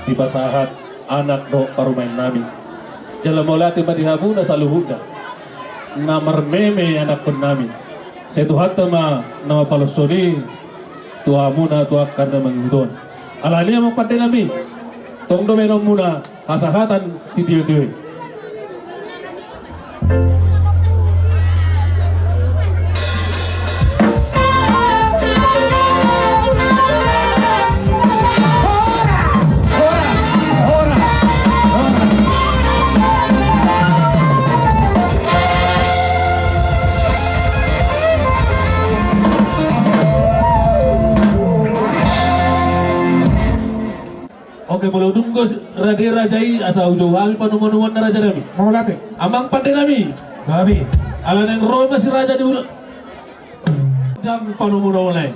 di pasahat anak do parumain nami jalan molati madihamu na saluhuda na marmeme anak pun nami setuhat ma nama palusoni tuamu na tuakan na mangudon alania mapante nami tong do menom muna hasahatan si tiyo-tiyo. Oke, mulai dunggo raja rajai asa ujo kami panuman-numan na raja nami. Mau latih? Amang pande nami. Kami. Alan yang Roma si raja diulang. Jam panuman-numan.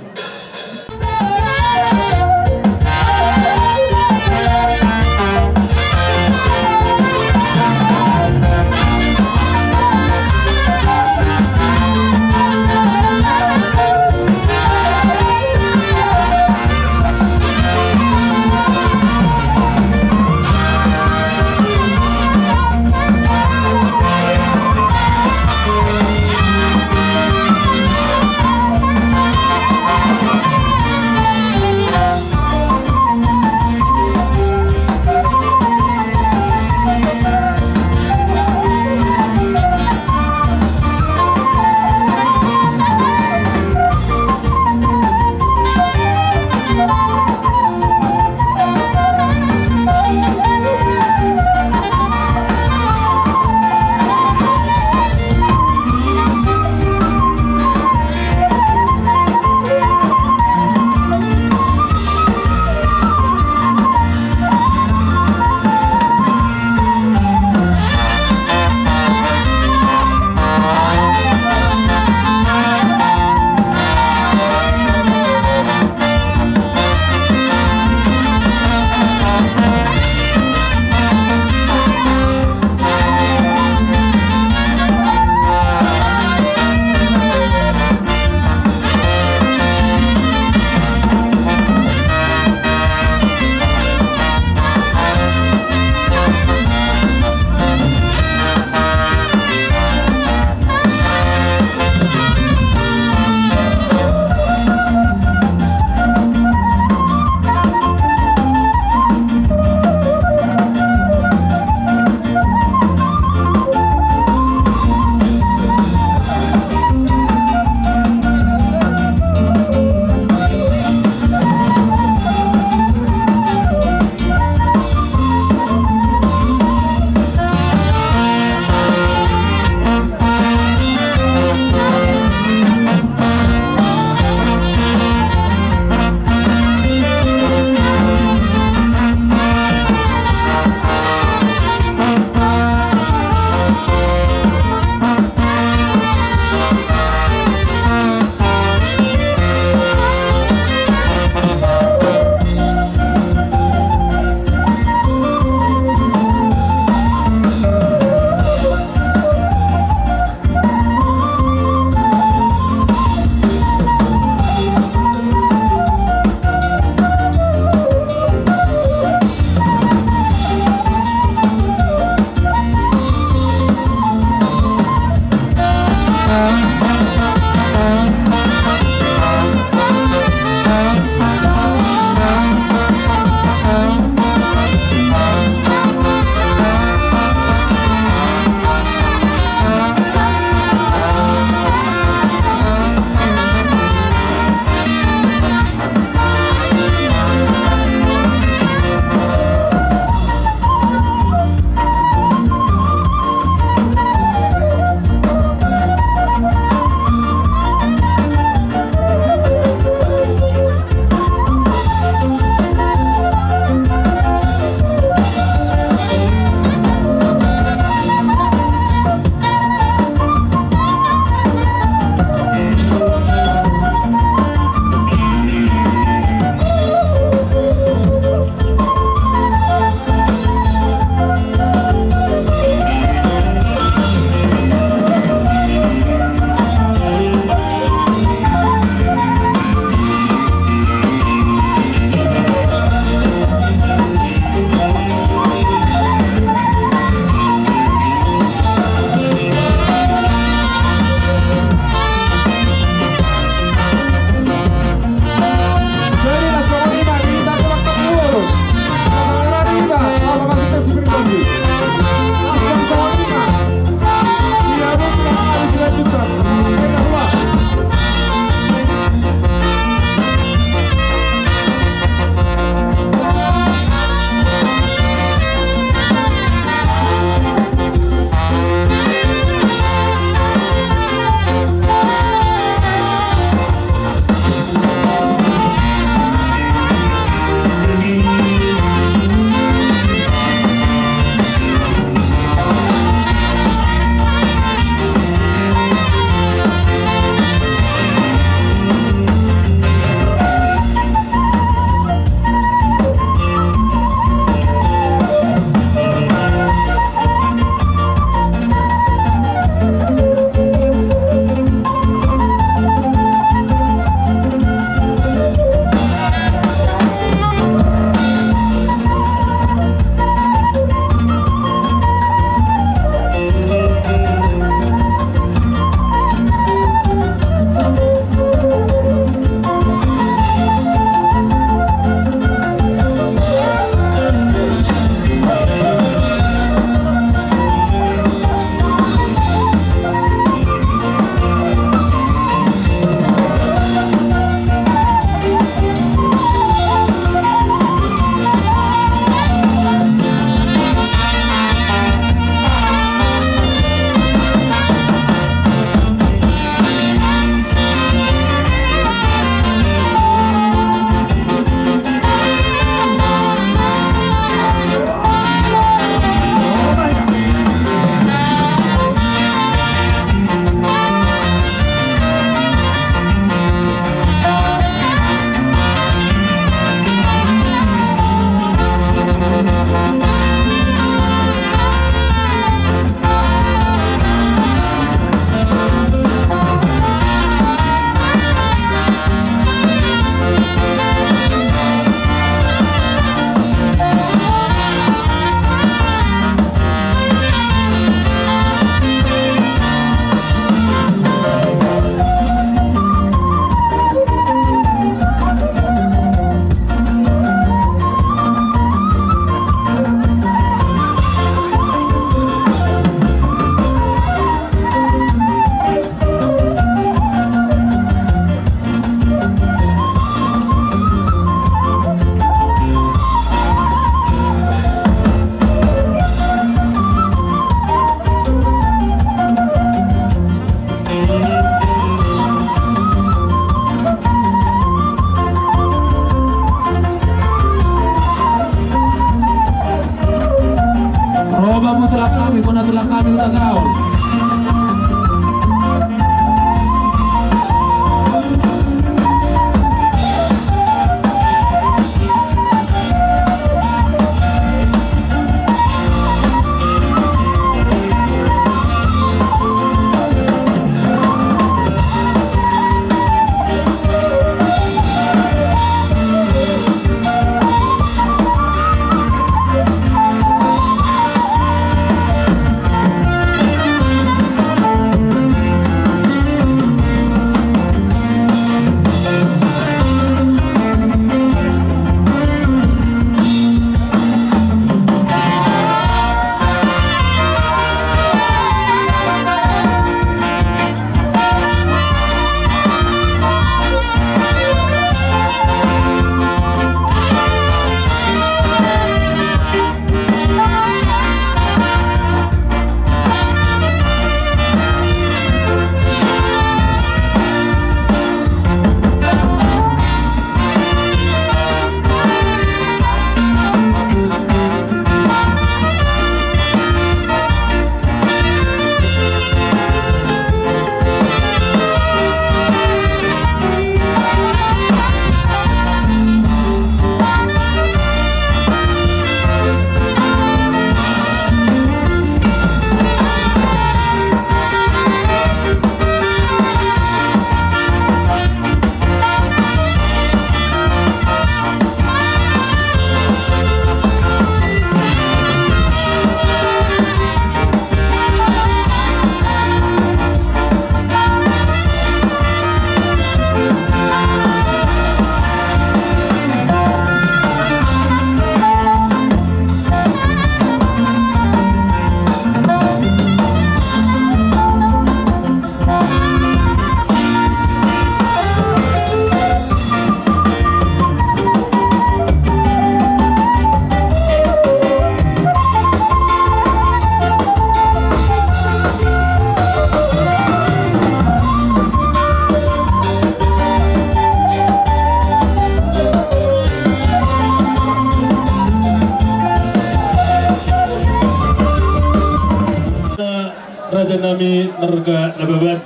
nami narga nababad.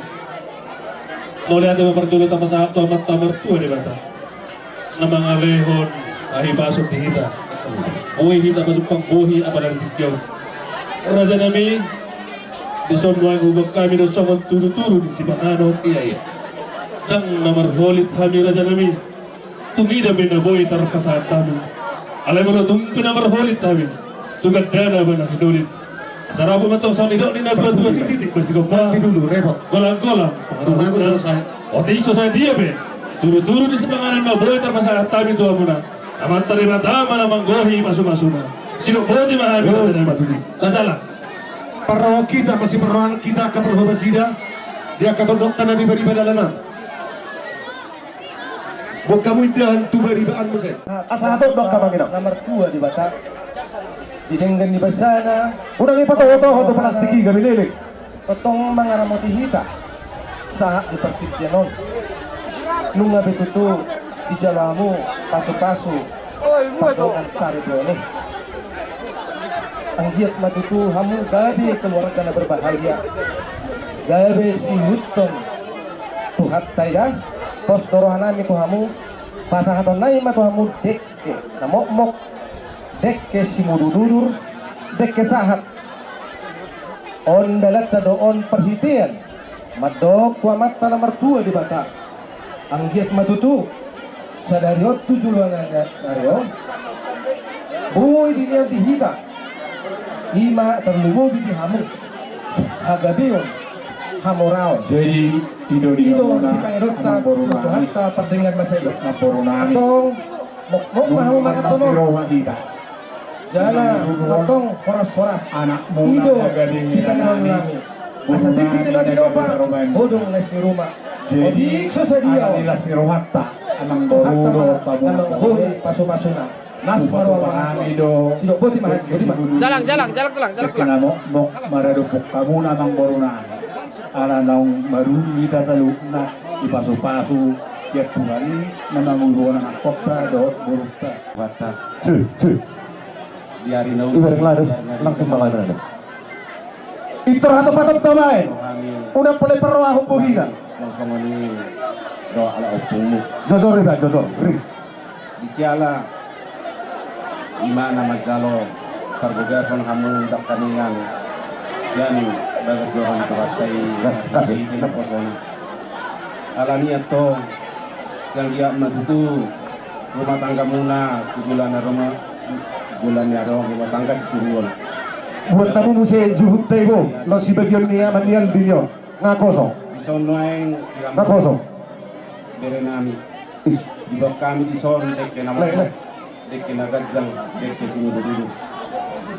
Muli ating mapartuloy tama sa tamar tua di bata. Na mga lehon ay pasok di hita. Buhay hita patumpang buhi apa dari sikyaw. Raja nami di sonwang hubag kami no somon turu-turu di Sibanganon. Iya. Nang namarholit kami raja nami. Tumida binaboy tarpasahan kami. Alay mo na itong pinamarholit kami. Tugad dana ba na hinulit. Sarap mo ito sa nido ni nagladua si titik. Masih ko pa. Nanti dulu repot. Golang-golang. Rumahku selesai. O tingso sa dia be. Turu-turu di Sibanganon na boy tarpasahan kami tuwa mo na. Aman tarima tama na manggohi masu-masuna. Sinuboti mahami raja nami. Tadala. Para kita masih peruan kita ke Perhubasida. Dia kata dokter na riba-riba dalanan. Buat kamu indahan tu beribaan mo sih. Asa ato dok ka Panginoon. Nomor 2 di bata. Dinenggan di basana. Unang ipatawo-tawo to plastiki gamilelik. Totong mga ramoti hita. Sa di partidyanon. Nung nga betutu di jalamu paso-paso. Pagdaungan sari ni. Ang giat matutu hamu gabi keluarga na berbahagia. Gabi si Hutton tuhat tayo postorohan namin ko hamu pasahaton na ima ko hamu dekke na mokmok dekke si mudududur dekke sahat on dalat na doon perhitian madok mata nomor 2 di bata ang giat matutu sa dario 7 luangan dario buhay di niya dihita ima terlubo di hamu hagabion hamorao Jadi Ido si Pangirot na tutuhan ta perdengan masaya atong mokmok mahu makatunod jala atong horas-horas Ido si Pangirot nami asa titik nila dinoba bodong nas ni rumah odik sasadia nilas ni Rohatta anang hatta borulo nanang buhi pasu-pasuna nas marwang Ido Ido boti mahal boti mahal Jalan. mok maradupok kamu namang boruna ala naung maruni kita talu na ipasu-pasu tiap hari namang uruan ang kota dot burukta Batas. Ibaring lado langsung malaman ada ito ato patap tamay unang pala pero ako buhigan Langsung ini doa ala opungmu. jodor iba jodor Chris Disiala imana majalo perbugasan kamu dak kaningan dan bagas doang kawatai kasih. ini na posona alani ato yang dia matutu rumah tangga muna bulan rumah rumah tangga seturuan buat kamu mesti juhut tebo lo si bagian niya manian dinyo ngakoso isonoeng ngakoso berenami is di bawah kami di son dek nama Leh. dek nagajang dek sini dulu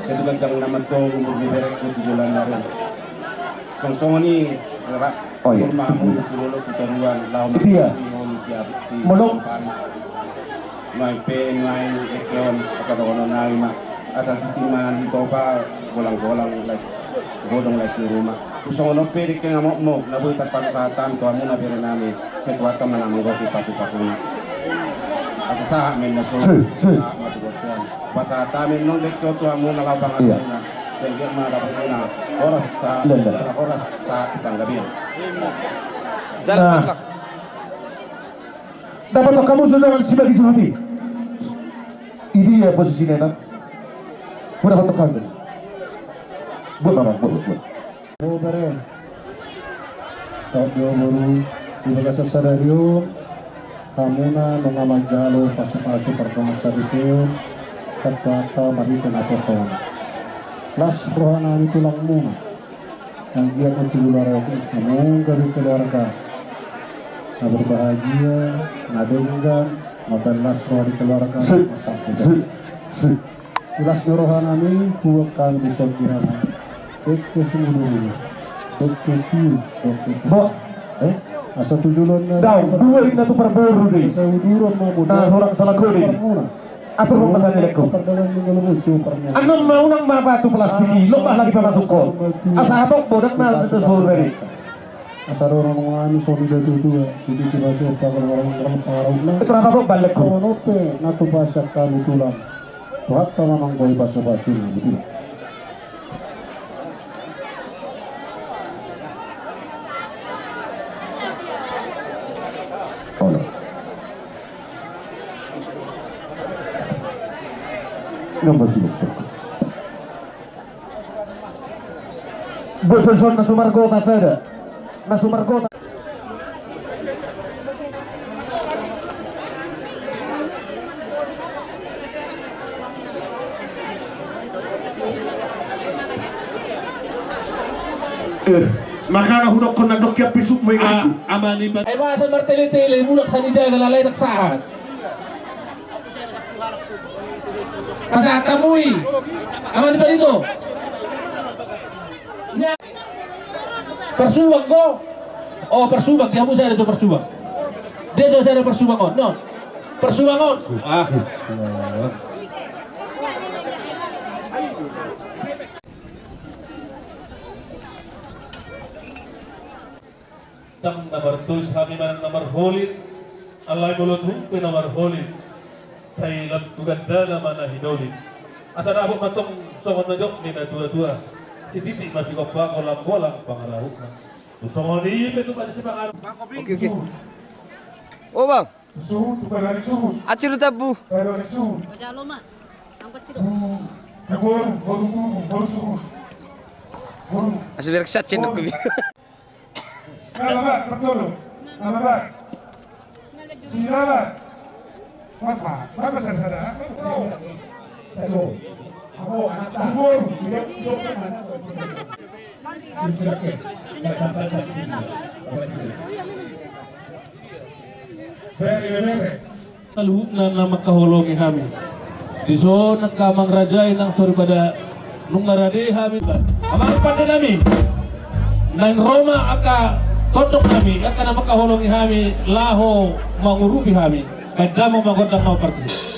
saya juga jangan nama to umur di berek ke bulan lalu song ini serak Oh, iya. rumahmu dulu tuturuan lau Iya. si Molong. Noy pe noy ekon atau ono nai ma asal timan topa golang-golang les godong les di rumah kusong ono pe dik ngamok mo nabuy tatpangkatan to amo na berenami setwata manamong goki pasu-pasuna asa men na so matugotan basa tamin nong dek to amo na labang Iya. na sehingga malabang na oras sa itang gabi Jalan. dapat kamu sudah sebagai suami ini ya posisinya nak udah dapat kamu buat mama buat Oh bare Tokyo baru di bagas sadario kamu na nungamag jalo pasu-pasu perkongsa dito sakta mari kena kosong las rohana itu lang muna ang dia magtululara kamu dari keluarga na berbahagia na denggan mabalas roh di keluarga Ilas rohana ni huwag kang bisog ginawa Eke sumulungan Eke kiyo Bo, Asa tujulan na daw dua rin na to parboro din Sa uduran mo mo na horang sa lagrodin apa mo pasanilek ko Perdawan mo ngalamot yung parang anong maunang mabato plastiki lo lagi pamasok ko asa hatok bodak na ito survey Asa roron mga ano solida tutu Sige tiba siya pagkakarang pangaraw na ito na hatok balik ko Sa manope natubasyak kami tulang Tuhat ka namang ko'y baso-baso na Nomor sibuk. Bususun na sumargota sada. Na sumargota. Makana hunok ko na dokya pisuk mo yung Amani ba? Ay masa martili-tili mulak sa nida galalay naksahan. Pasata mui. Amani pa dito. Nya. Persubang ko. Oh, persubang. Kamu saya itu persubang. Dia tuh saya persubang on. No. Persubang on. Ah. Tang nomor tulis kami man nomor holit. Allah mulut humpe nomor holit. Saya tugas dana mana hidolit. Asal aku matong songon najok ni na tua-tua. Si Titi masih kopa kolam-kolam pangarahuk. Songon ini itu pada semangat. Oke. Oh bang, suhu, tukar suhu, acir tabu. dari suhu. Jalo mah, angkat ciro. Baru suhu. Asal bersat cendok ke. Nama betul. Nama Sila. Apa sana? Ako anak tabur. Laluhut na makahulungi kami. Di so nagkamang rajay ng sorry pada nung naradi kami. Amang pandi nami. Nang Roma aka tondok kami aka na makahulungi kami laho mangurupi kami. Kada mo magandang mau pergi.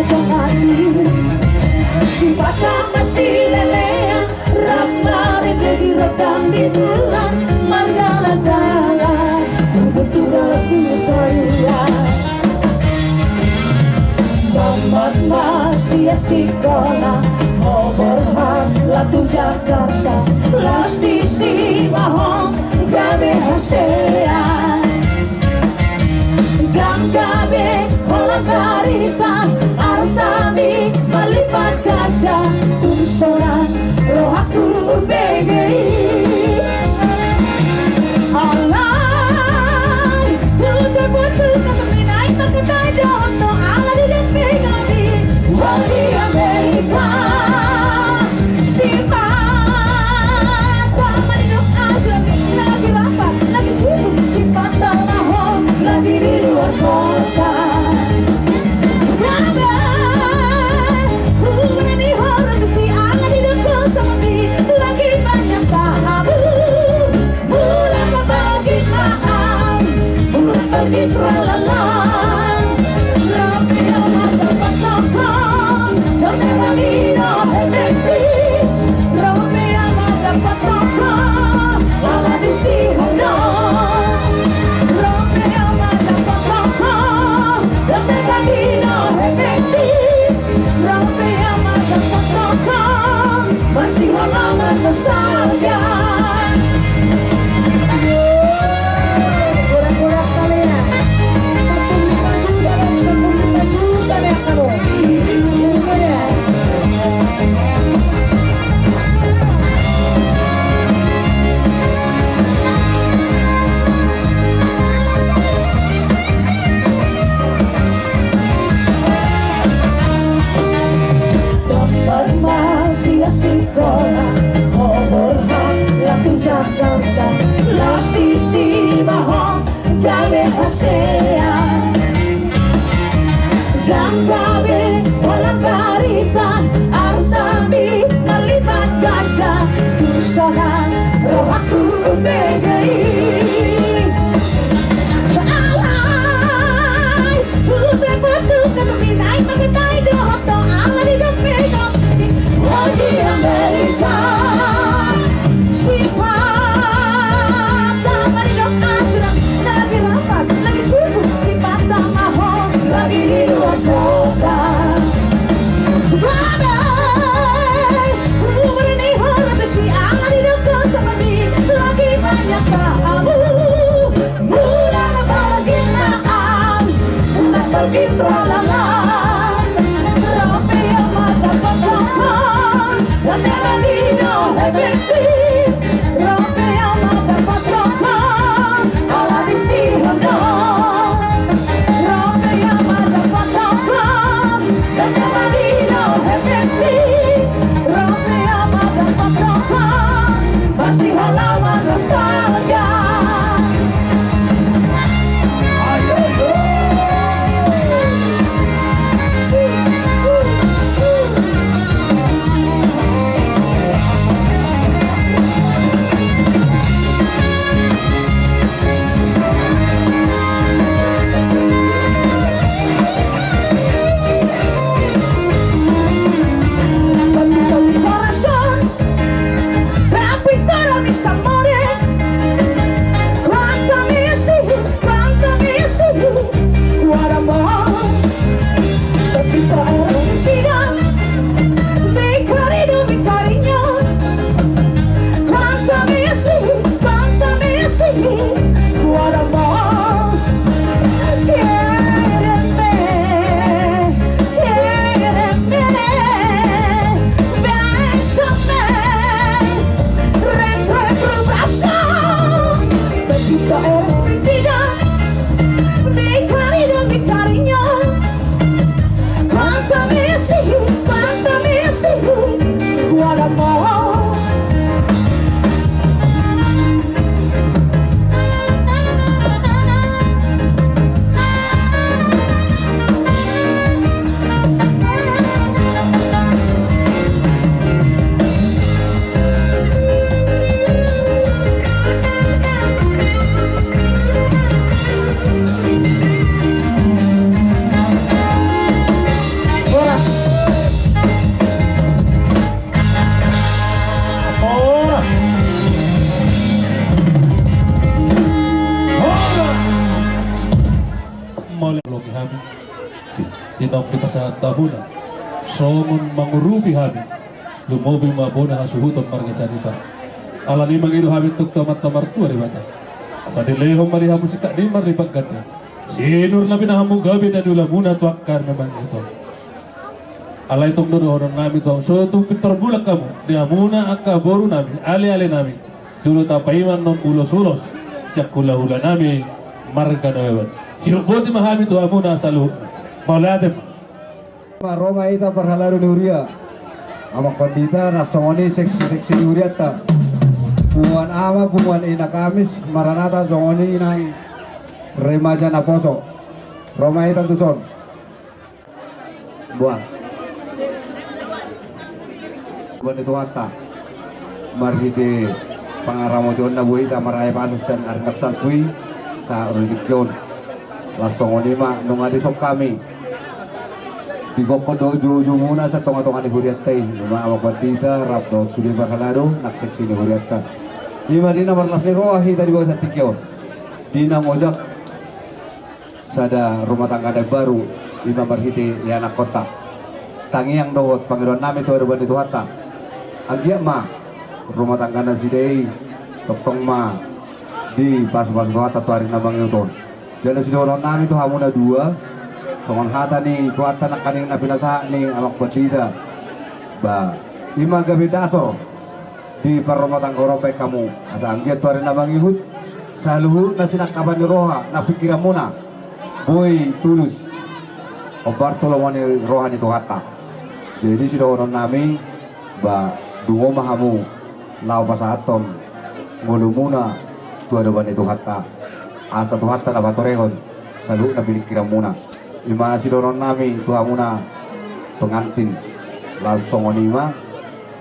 pangati si bata masih lelean Rapa di redam di bulan Margala-gala Betul-betul kuyuan Mamat masih sekolah Mau berhak latu Jakarta Las di Sibahong Gabe hasean Jam gabe Holang karita Artami Malipat kaca Tulisonan Rohaku begei Alay Udah butuh Kataminay Makatai doto Ala di depe kami Wali Amerika Simpat Maninok aja Lagi rapat Lagi sibuk Simpat mahal Lagi di luar kota lagi banyak tamu bulan berbagi maaf bulan pergi tralalang rapi mata patokong dan bagi hati rapi mata patokong ala di sihono rapi mata patokong dan bagi hati rapi mata patokong masih halaman nostalgia kurang-kurang kalian 1,5 juta ya kamu ya dapat masih sekolah mau berhak latu Jakarta las di Sibahong gabe hasean dan gabe walang karita artami malipat kaca tulisonan rohaku begei alay udah butuh kataminay Makatai doto ala di depe kami Wali Amerika Simpat Maninok aja Lagi rapat Lagi sibuk Simpat mahal Lagi di luar kota Badai Umurni hormat si ala di dekat sama mi Lagi banyak tamu Bulan bagi maaf Bulan pergi tralalang Rapi yang mata patokong dan lagi hati rapi yang mata patokong ala di sihono rapi yang mata patokong dan lagi hati rapi yang mata patokong masih halaman nostalgia mis amores, cuánta misi, guaramón, Pepito eres mi vida, mi cariño, cuánta misi, guaramón, quiéreme, bésame. Pepito eres mi vida, mi cariño, cuánta misi, guaramón. hamuna. Songon mangurupi habi. Lumobi mabona hasuhuton marga carita. Ala ni mangiru habi tuk tomat tomar tua di bata. Asa dileho mari hamu sikak di mari pagkatnya. Sinur labi na hamu gabi dan ulamuna tuakar naman ito. Ala itong doon namin ito. So itong pitorbulak kamu. Di hamuna akka boru namin. Ali-ali namin. Dulu tapaiman non ulos-ulos. Siyak hula-hula namin. Marga na wewan. Sinubuti mahami ito hamuna sa luhut. Maulatim. Roma ita parhalaru nuria ama kondita na songoni seksi nuria ta puan ama puan ina kamis maranata songoni inang remaja na poso Roma ita tuson buah buan itu hata marhite pangaramo jon na buhita maray pasos san arnak sangkui sa urikyon la songoni ma nung adisok kami Digoko dojo muna sa tonga-tonga ni Huriatay. Lima awak bandita, rap daun suli barhalado, nakseksi ni Huriatay. Lima din na marlas ni Roahi tadi bawa sa tikyo. Dinang ojak sada rumah tangga baru lima marhiti di anak kota. Tangi yang dohot panggilan namin itu ada banditu hata. Agia ma rumah tangga na sidei toktong ma di pas-pas hata tu hari nabang yuton. Jadi sidoron namin itu hamuna dua. Songon hata ni kuatan nak kaning na pinasa ni amak bandita ba lima gabi daso di paromotang koropay kamu asa anggiat tuari na mangihut sa luhut na sinakaban ni Roha na pikiran muna boy tulus o Bartolomeo ni Roha ni hata jadi sidoron nami ba dungo mahamu lau pasaton ngulu muna tuadaban itu hata asa hata na batorehon sa luhut na pikiran muna lima sidoron nami tuha muna pengantin langsung onima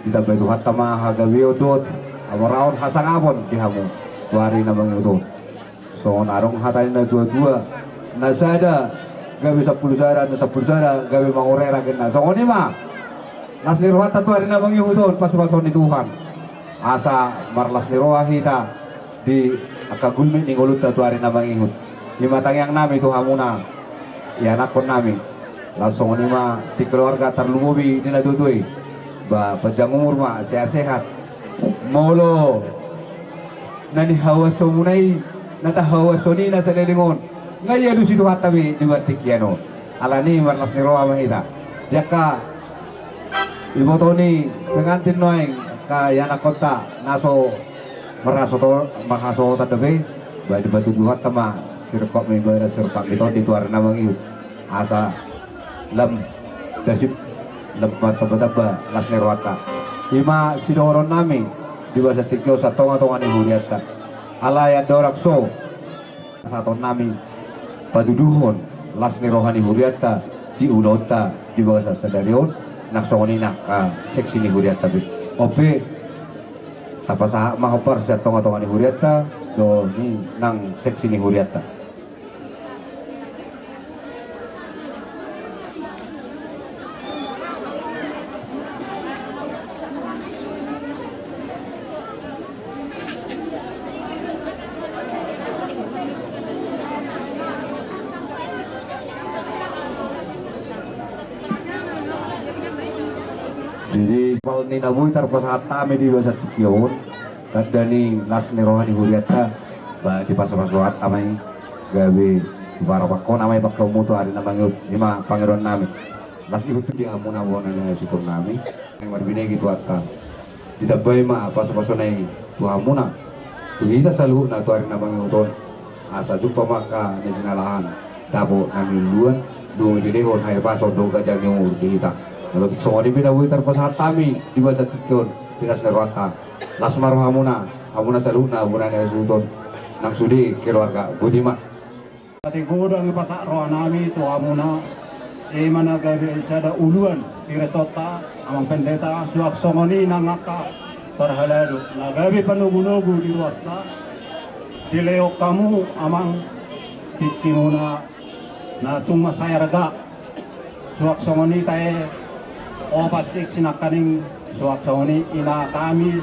kita betu hatta ma hagawi odot amaraon hasang abon di hamu tuari na bang itu so narong hatani na dua nasada gabi 10 sada na 10 sada gabi mangurera kena so onima naslir hatta tuari na bang itu pas-pason ni Tuhan asa marlas ni rohita di akagulmi ni ngulut tuari na bang ihut lima tangyang nami tuha muna ya anak pun nami langsung ini mah di keluarga terlumubi nila dudui ba panjang umur mah sehat molo nani hawa somunai nata hawa soni na sa lelingon ngaya du situ hatabi di wartikiano alani warnas ni roa mahita jaka ibu toni pengantin noeng ka anak kota naso meraso tadabe ba di batu buat tama sirkok membara sirpak di tuar namang iut asa lem dasip lebat taba las nerwata lima sidoron nami di bahasa tikyo sa tonga-tonga ni Huriata alaya dorak so satu nami paduduhon las nerohani Huriata di ulota di bahasa sadarion naksoni nak seksi ni Huriata bi ope tapasa mahopar sa tonga-tonga ni Huriata do ni nang seksi ni Huriata jadi kalau ni nabuy terpasata me di bahasa tikyon tanda ni las ni rohani Huriata ba di pasapasuat amay gabi para pakon amay pagkamuto ari na mangyud lima pangiron nami las ihut di amuna wona na sutur nami yang marbinegi tu atta ditabay ma pasapasonay tu amuna tu hita saluhut na tu ari na mangyuton asa jumpa maka ni jinalahan dabo nami luan dungo dilehon hay paso do gajang ni umur di hita kalau tikso ni pinabuhi terpasatami di bahasa tikyon pinas nerwata las maruh hamuna saluhut na amuna na suton nang sudi keluarga budima Kategorang pasak roh nami tu amuna mana gabi sada uluan piretota amang pendeta suak songoni nangaka terhalalu nagabi panugu-nugu di wasta dileok kamu amang pitimuna na tumasayarga suak songoni tae opat sik sinakaning suak songoni ina kami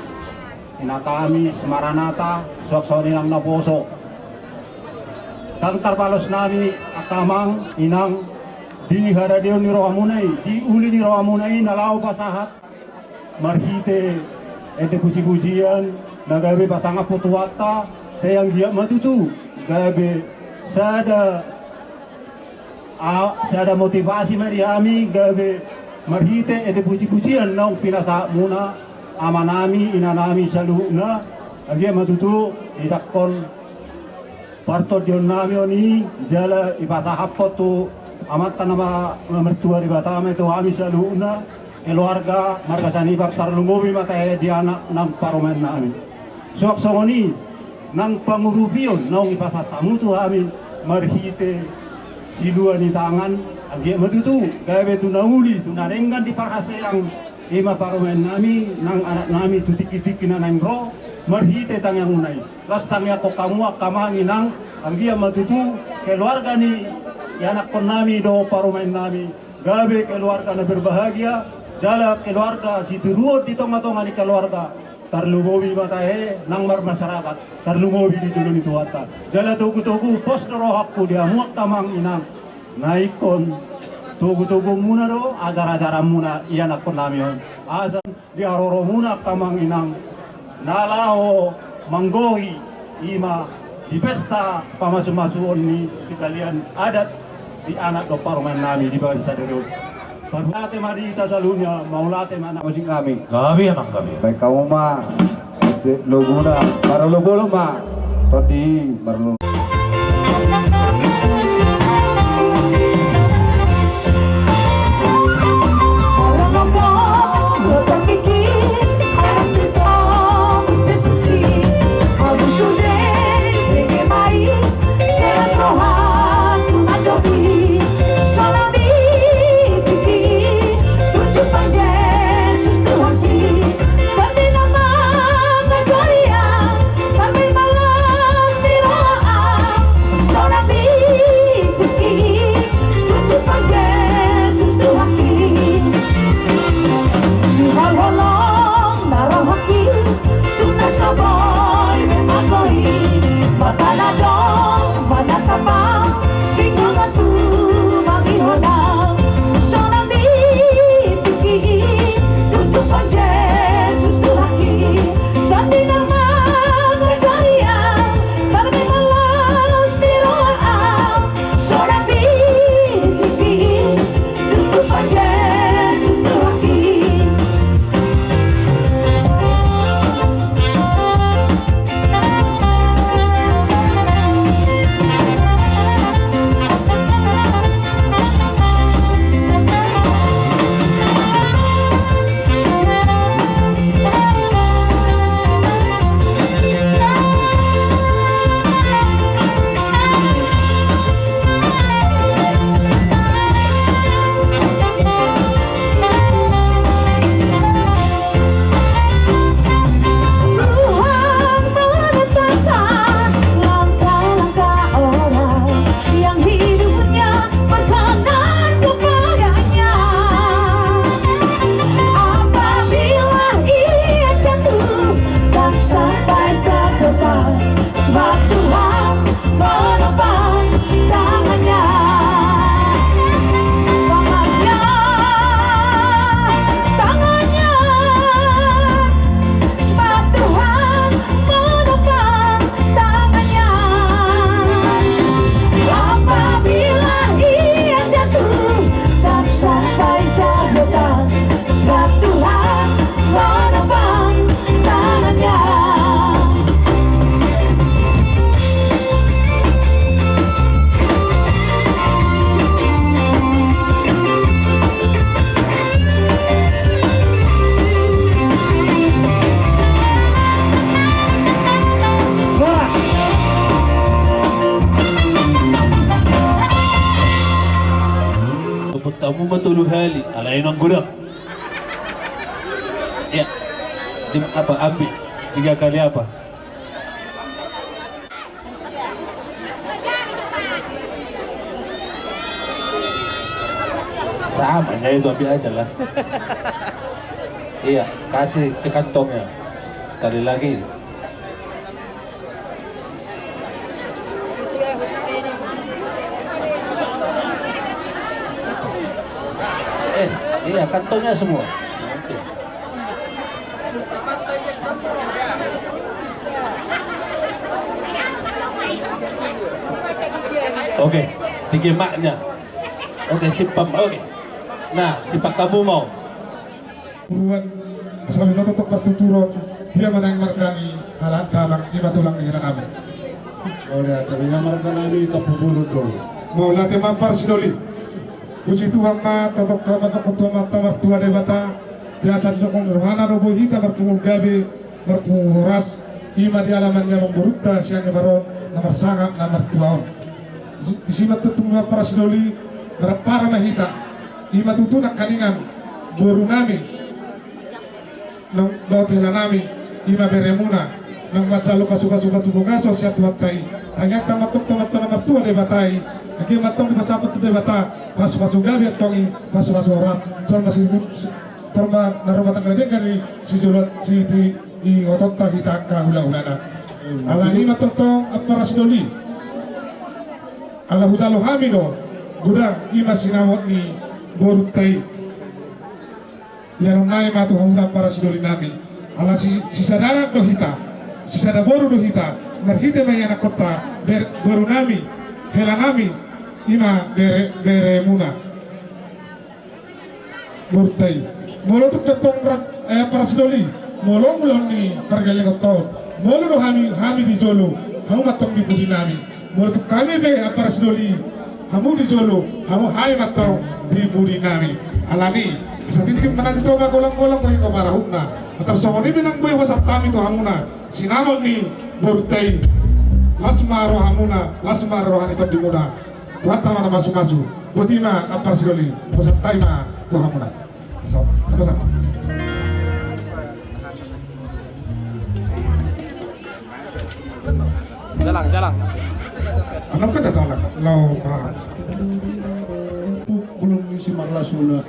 semaranata suak songoni nang naposo kang tarbalos nami akamang inang di haradio ni roamunai, di uli ni roamunai nalau pasahat, marhite, ede puji-pujian, nagabe pasanga putuata, sayang dia matutu, gabe sada motivasi mariami, gabe marhite, ede puji-pujian, naung pinasa muna, amanami, inanami saluhna, agi matutu, itakon, parto dion nami oni, jala ipasahap foto, amat nama mertua di Batam itu kami saluna keluarga marga sanibak sarlungowi mata di anak nang paromen nami sok songoni nang pangurupion nang ipasat tamu tu kami marhite silua ni tangan agi madutu gawe tu nauli tu narengan di parhaseang ima paromen nami nang anak nami tu tiki-tiki na nang ro marhite tangang unai lastangnya ko kamua kamangi nang anggia madutu keluarga ni anak pun nami do parumain nami gabe keluarga na berbahagia jala keluarga si turuot di tonga-tonga ni keluarga tarlumobi matahe nang masyarakat tarlumobi di tulun itu hata jala tugu-tugu pos rohakku dia muak tamang inang naikon tugu-tugu muna do ajar-ajaran muna iya anak pun nami on azan di aroro muna kamang inang nalaho manggohi ima di pesta pamasu-masuon ni sekalian adat di anak do paruman nami di bawah sadero. Parlate marita salunya maulate mana Musik kami. Gabi emang gabi. Baik kamu mah logo na para logo lo mah. Toti baru Kamu matuluh hali, alain ang gudang. Ya, apa ambil 3 kali apa? Sama, ya itu ambil aja lah. Iya, kasih ke kantongnya. Sekali lagi. Iya, kantongnya semua. Oke. Oke, tinggi maknya. Oke, simpan. Oke. Nah, simpan kamu mau. Buruan sabi natutok pertuturon dia mana yang markani halat dalang iba tulang iran kami. Oleh tapi yang markani tapubulod dong. Mau latih mampar sinoli. Puji Tuhan ma totok kama totok mata mertua debata biasa didokong rohana robo hita mertungul gabe mertungul ras ima di alamannya memburukta siangnya baron nomor sangat nomor tuaon. Di sini tutung para sinoli berpara mahita ima tutunak kaningan boru nami nang bautila nami ima beremuna nang macalo kasuka-suka subugaso siat watai hanya tamatok nomor tua debatai aki matong di pasapot debata pasu-pasu gabi at tongi pasu-pasu orat masih torma narumatan kerja kali si julat si di otot tak kita kahula-hulana alani matotong at para sinoli ala husalo hamido gudang ima sinawot ni borutai yang nai matu hamuna para sinoli nami ala si sadara dohita si sadaboru dohita merhite may anak kota boru nami hela nami ima bere muna borutai molo tuk tetong rat para sinoli molo mulon ni pergaling tahun molo do hami di jolo hamu matong di budi nami molo tuk kami be para sinoli hamu di jolo hamu hai matong di budi nami alani sa tintim na dito ba golang-golang ko yung kamarahuk na at so ni binang boy wasap kami to hamuna sinamon ni borutai lasmaro hamuna lasmaro hanito di muda tuhat tama na masu-masu butima apar sinoli wasap tayo na to hamuna so apa sa Jalang. anong kata salah lau marahak belum isi marlasuna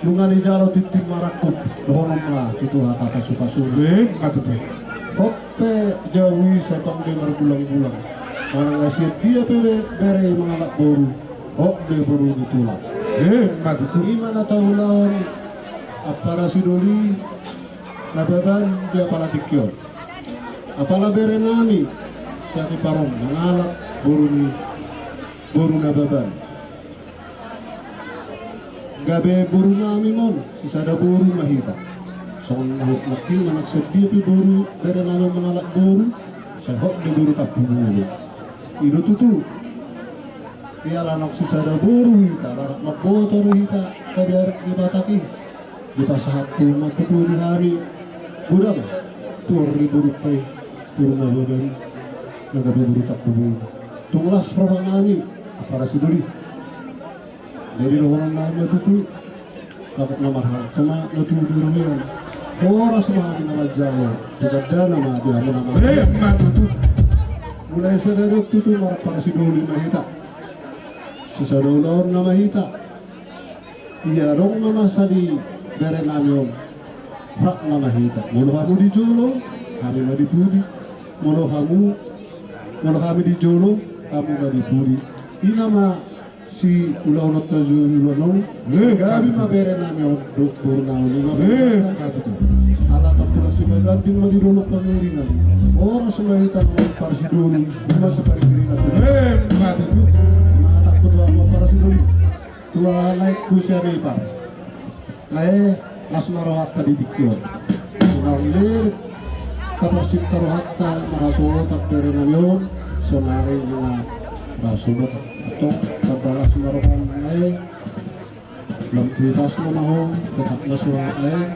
nungani jaro titik marakut dohonom lah itu hata suka-suka matutu hotte jawi setong de berbulang-bulang orang ngasih dia pele bere mengalak boru hok de boru ditulang matutu gimana tahu lawan apara sidoli nababan dia pala tikyon apala bere nami siati parong mengalak boru nababan gabe boru nami mon sisada boru mahita son nakin manak sedia pi boru bere nami mengalak boru sehok de boru tapulu ido tutu ia lanok sisada boru hita larak maboto hita kadiarak di bataki di pasahatu makutu di hari gudang tur di boru pai boru nababan nagabe boru tapulu tunglas rohanani para siduri jadi orang lain itu dapat nomor hal kema natu duruan ora semua nama jawa tidak ada nama dia nama matutu mulai sadar itu marah para siduri mahita sisa dolor nama hita iya dong nama sadi bere namyo prak nama hita mulu kamu di jolo kami mau dipudi mulu kami di jolo kamu mau dipudi ini nama si ulah unot tajur ulang gabi mabere nami odok bornau ni mabere ala tapula si maganding madi dulu pangeringan ora sumay tanong para si dulu lima sa pangeringan matutu anak ko mo para si dulu tua like ku siya par lae las marohat tadi tikyo sinaulir tapos si tarohatta marasuot at bere nami sonari nga rasuot atau terbalas marohan lain lam titas na mahong tetap na surat lain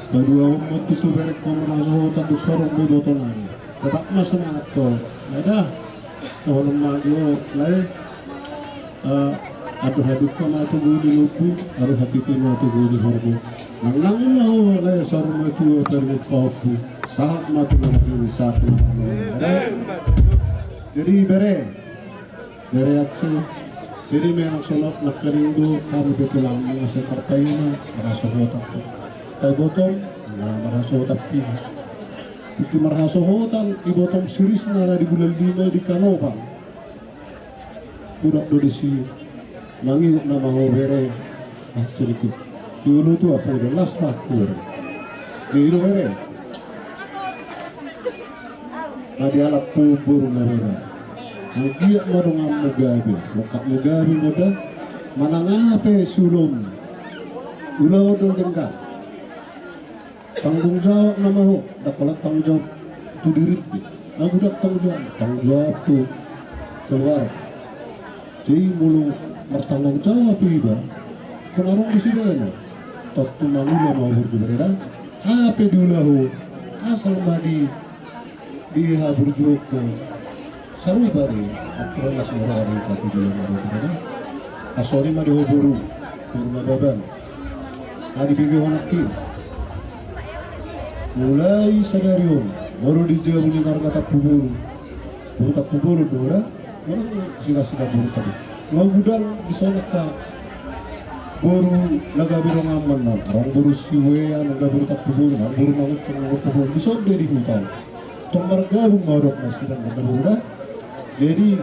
badua umot tutu berek komeraso tanduk sorong bedoto lagi tetap na semangat ko ada tolong magyo lain aduh haduk ko na tugu di lupu aduh hatiti na tugu di hormo nang na ho lain sorong matuo terlit paupu sahat matu na diri satu jadi bere aksi jadi memang sonok nak kerindu kami betulang mga sa karpayuna marasohotan tay botong na marasohotan pina tiki marasohotan ibotong siris na di bulan 5 di Kanopang budak do disi mangiuk na mga bere sedikit dulu tu apa dia last makur jadi mere ada alat kubur mereka mungkin madongan Mugabe lokak Mugabe moda manangape sulung ulah odol dengkak tanggung jawab nama ho dapat tanggung jawab tu diri aku dak tanggung jawab tu keluar jadi mulu bertanggung jawab iba kenarong di sini ya Tatu manula mau berjuang apa dulu asal madi dia berjuang saru bari aku nak semua orang yang tak berjuang berjuang asori madi buru rumah baban hari bigi honakin mulai sadarion baru dijawab ni marga tak puburu dora orang sila buru tadi mau gudang disonak ka buru nagabiro ngaman na orang buru siwe nagabiro tak puburu na buru mangucung puburu disod dari hutan tong margabung marok na sila nagabura jadi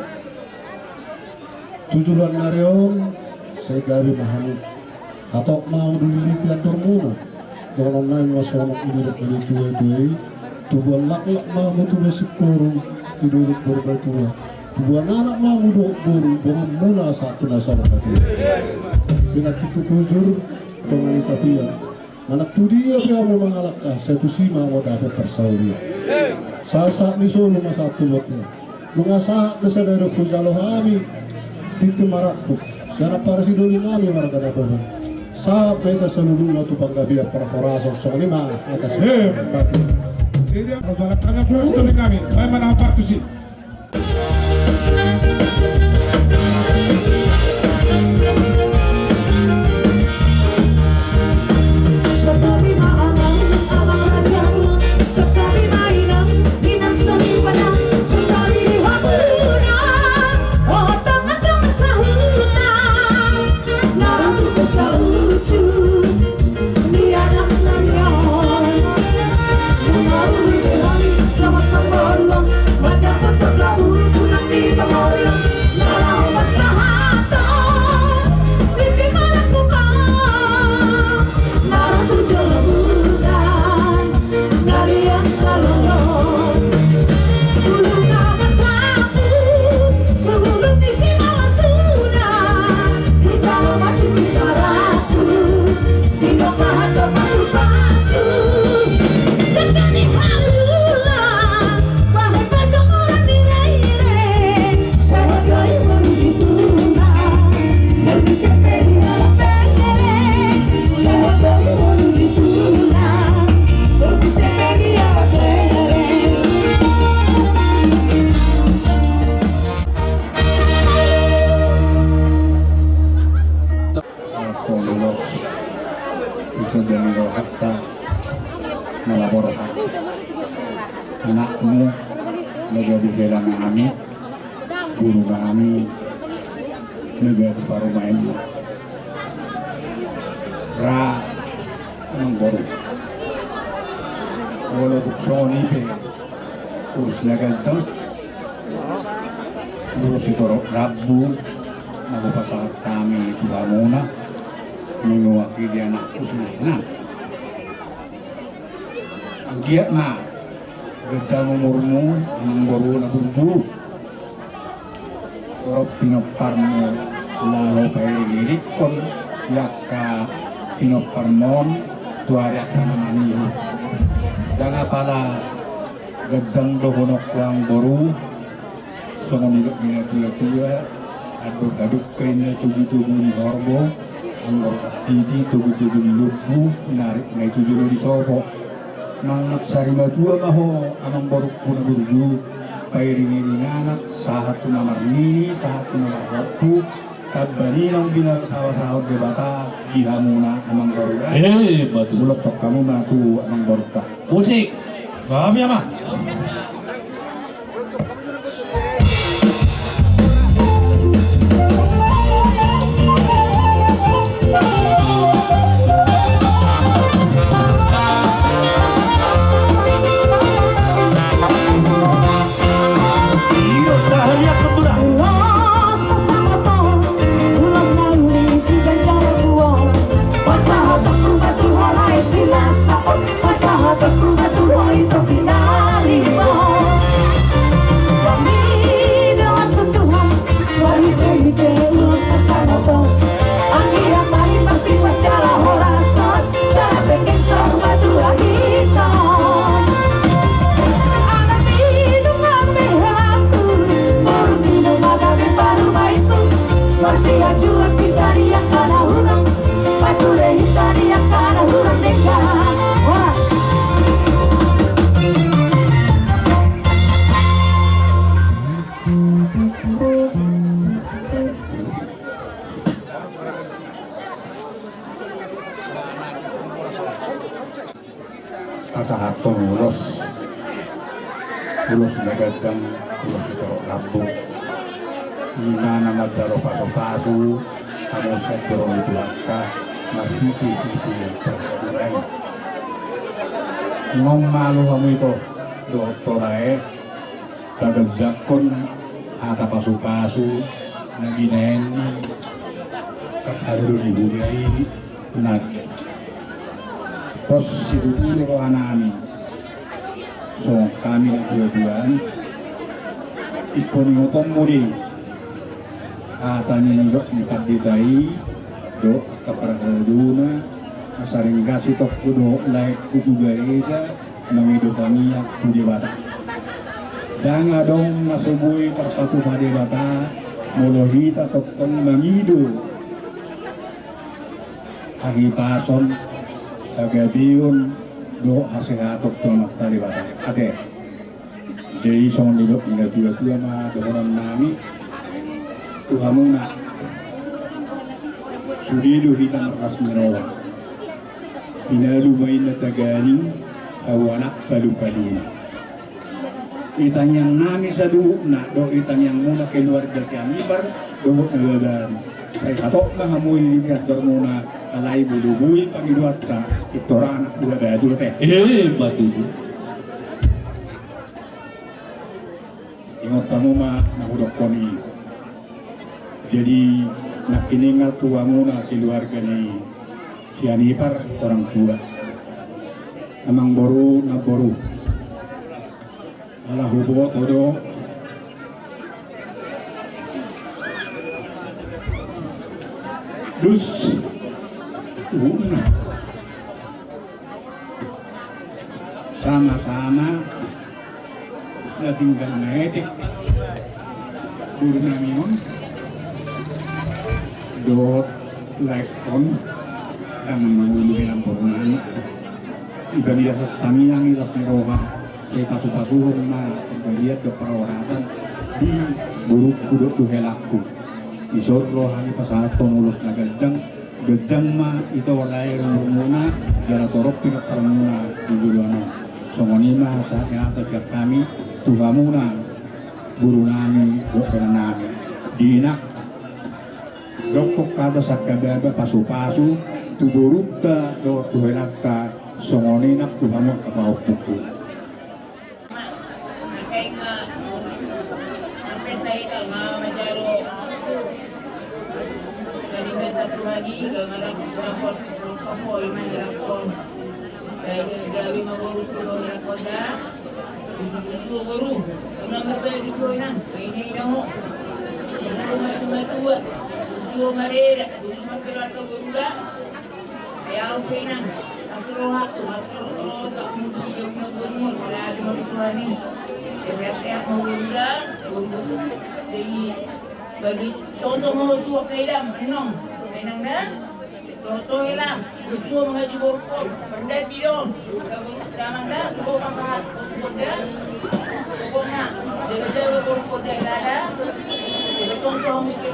tujuan narion saya gabi mahamud atau mau duliti antor muna kalau nang masonok ini tuai tubuh lak mau tubuh sikuru hidup berbatua tubuh anak mau buru dengan muna satu nasar tadi binatiku kujur dengan tapi ya anak tu dia mau mengalahkan satu sima mau dapat persauria sasak ni solo satu botnya mengasah kesadar kujalo kami titu marakku siapa para sidoli kami marga dapat sampai ke seluruh tu panggabia para korasor soalnya mah atas jadi kalau tangga terus dari kami mana apa sih Setabi maanang abang rajamu, setabi mainang binang seni padang, setabi wabuna otang-otang sahuna narang tugas laucu di anak namion mengaruhi berani selamat tembaruang mendapat terlalu tunang di pengoriang nalang masahaton titi malakukan narang tujuh bulan ngalian kalorong gulung amat kamu bergulung di si malasuna di jalan mati di baraku di domahan termasuk-masuk dan kani halulan bahwa pajak orang nilai sebagai baru ditunang dan bisa peri malah pere sebagai baru ditunang dan bisa peri malah pere Ako lulos ito ganito hatta nalaboro hati anakmu nagabihilan na kami guru na kami nagaparumain mo ra anong boro wala tukso nipe urus naganto urus itoro rabu nagpapasahat kami tuwa muna menguwaki di anakku senang ang giat na ganda umurmu anong baru na burdu pero pinopar mo laro kayo lirikon yaka pinopar mo tuwari ka naman iyo danga pala gandang dohonok ko ang baru so ngunilok nila tuya aduk-aduk kayo na tubi-tubi ni Horbo ang titi tubi-tubi ni Lugbu inarik na itu juga di Sobo nang nagsarima tua maho anong baruk po na burdu pairing-iring anak sahat ko na marnini sahat ko na marwakpu kabaninang binasawasahod de bata diha muna amang baruda batu bulok sok kamu matu amang baruta musik kami ama ulas bersama tong ulas nangis si ganjar buang rasa mo masahabat ko na tuloy ito pinali mo. Kami naman tutuhan Wahite-hite ulos na sana to. Ang hirap ay masipas Jala horasos Jala pengen sarmadura hitam. Anak minum ang mehatu Baru minum agami baru maitu Masih ajuan kita dia kana hurang Pature kita dia kana hurang nega Horas. Atahaton ulos nagadang ulos ito rambo ina na magdaro paso-paso amo sa dorong tuwaka marhiti-hiti perkadunay ngong malu kamo ito doktorae bagagjakon ata paso-paso na ginaheni kakadaro ni hugay nagyan. Pos situtuloy ko namin. So kami na dua-duaan iponiutong muli atanin nilo ni pagditay do kaparaduna masaring gasitok kudo laik kutugaida mangido kami ang kudibata dan adong nasubuhi terpatu padibata molohita tokong mangido ahipason agabiun do hasehatok to maktari batay ate jadi song nilo ina dua ma dohonan nami tuhamuna sudidu hitam ras merawa inalu main tagaling awanak palu-paluna itang yang nami sadu na do itang yang muna keluarga kami bar do nagadan kay hatok na hamoy lihat dormona alay bulubuy pag-iluat ka itora anak dua badu teh mati ingat kamu mah nahudok koni jadi nak iningal tua muna keluarga ni si Anipar orang tua amang boru na boru alah hubo todo dus una sama-sama na tinggal naetik guru namin dot lekon ang mangulungin ang porungan ibaliya sa kami ang ilas ni Roha sa pasu-pasuhon na ibaliya ke perawatan di buruk kudok duhelakku isot Roha ni pasaton ulus na gajang ma ito walay muna jala torok pinagparang muna duduluan songonima sa atas kami tuha muna guru nami dokter nami dinak dokok kata sakababa pasu-pasu tuburukta do tuhelakta songoninak tuha mo kapao puku saya gawi mengurus turun rekoda itu guru unang ngerti di koinang ini namo rumah sematua itu mareda rumah kerata gurula ya koinang asroha kalau tak mudah jauh gurul lagi mau tuani sehat-sehat mau gurula jadi bagi contoh mau tua kaidam enong enang dah Toto hilang, usul mengaji borkot, benda bidon, dalam dah, kau masalah borkot dah, pokoknya jaga-jaga borkot dah ada. Contoh mungkin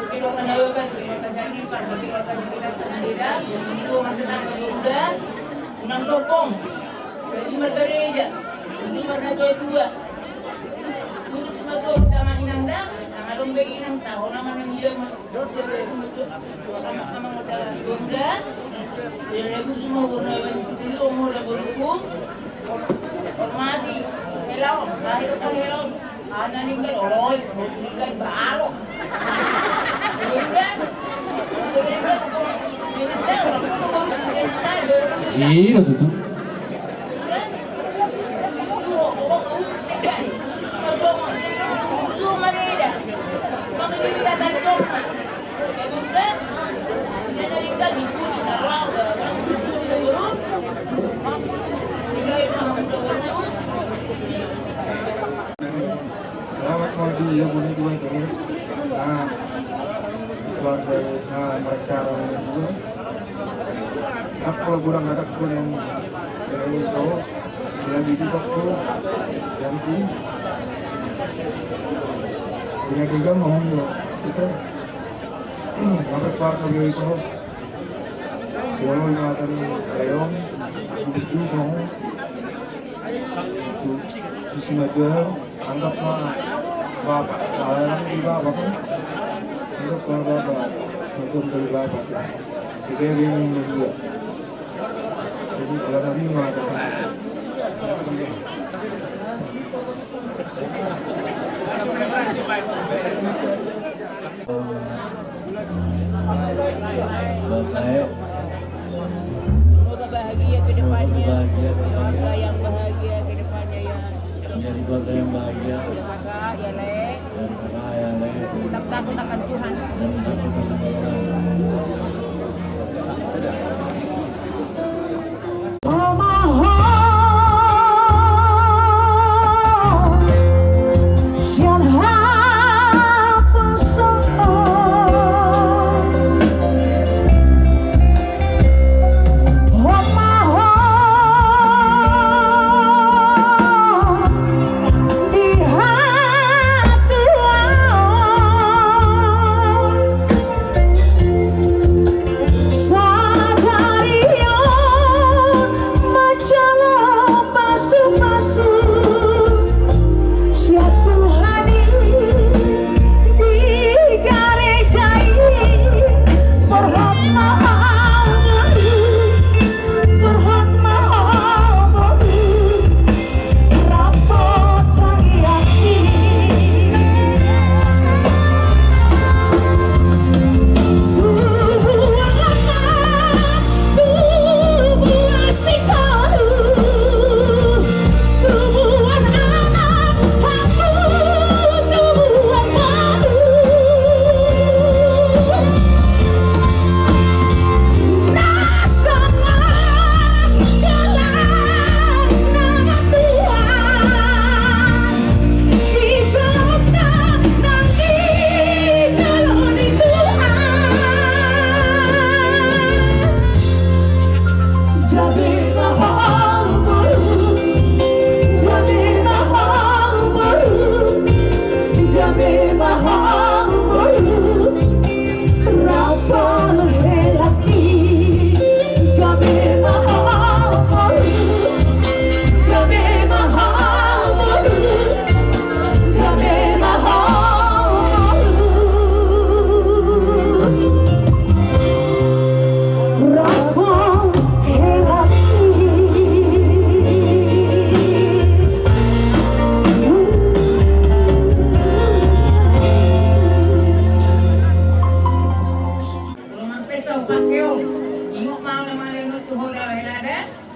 kita nayokan, kita sandipan, kita tidak, itu mata tangga muda, unang sokong, jadi mergereja, itu mereka dua, itu semua tu dalam inang dah. Along bagi nang tahu nama nang dia mah nama ada bunda dia lagu semua warna yang sendiri umur lagu hukum hormati helon lahir kan helon anak ninggal oi musliman balok bunda bunda minat dah orang saya Iya tuh. Selamat pagi ya Bunda dua ini. Nah, keluarga mereka orang juga. Aku kalau kurang ada pun yang terus kau bilang itu aku ganti. Dengan juga mau itu sampai keluarga beliau itu selalu ingatan leong, lucu mau itu semadar anggap bapak alam di bapak kan anggap bapak semacam dari bapak sehingga dia ingin juga jadi kalau nabi mengatakan Baik. Semoga bahagia ke depannya. Keluarga yang bahagia ke depannya ya. Menjadi keluarga yang bahagia. Kakak ya Lek. Dan kakak ya Lek. Tetap takut akan Tuhan. Dan takut akan Tuhan.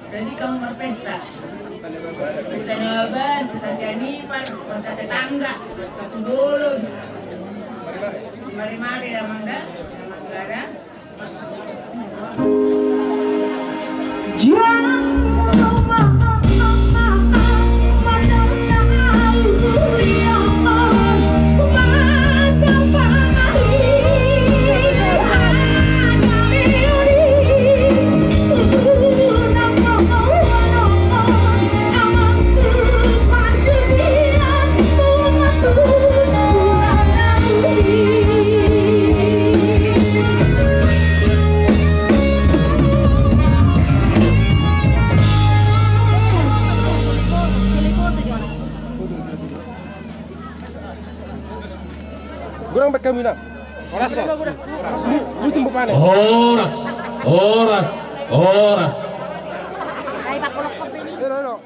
Jadi kamu berpesta. Pesta Nyoban, pesta Sianipan, pesta tetangga, satu dulu. Mari-mari dah Mangga. Ada? Kurang baik kami nak. Oras. Musim panen. Oras. Ay, bakulok ko.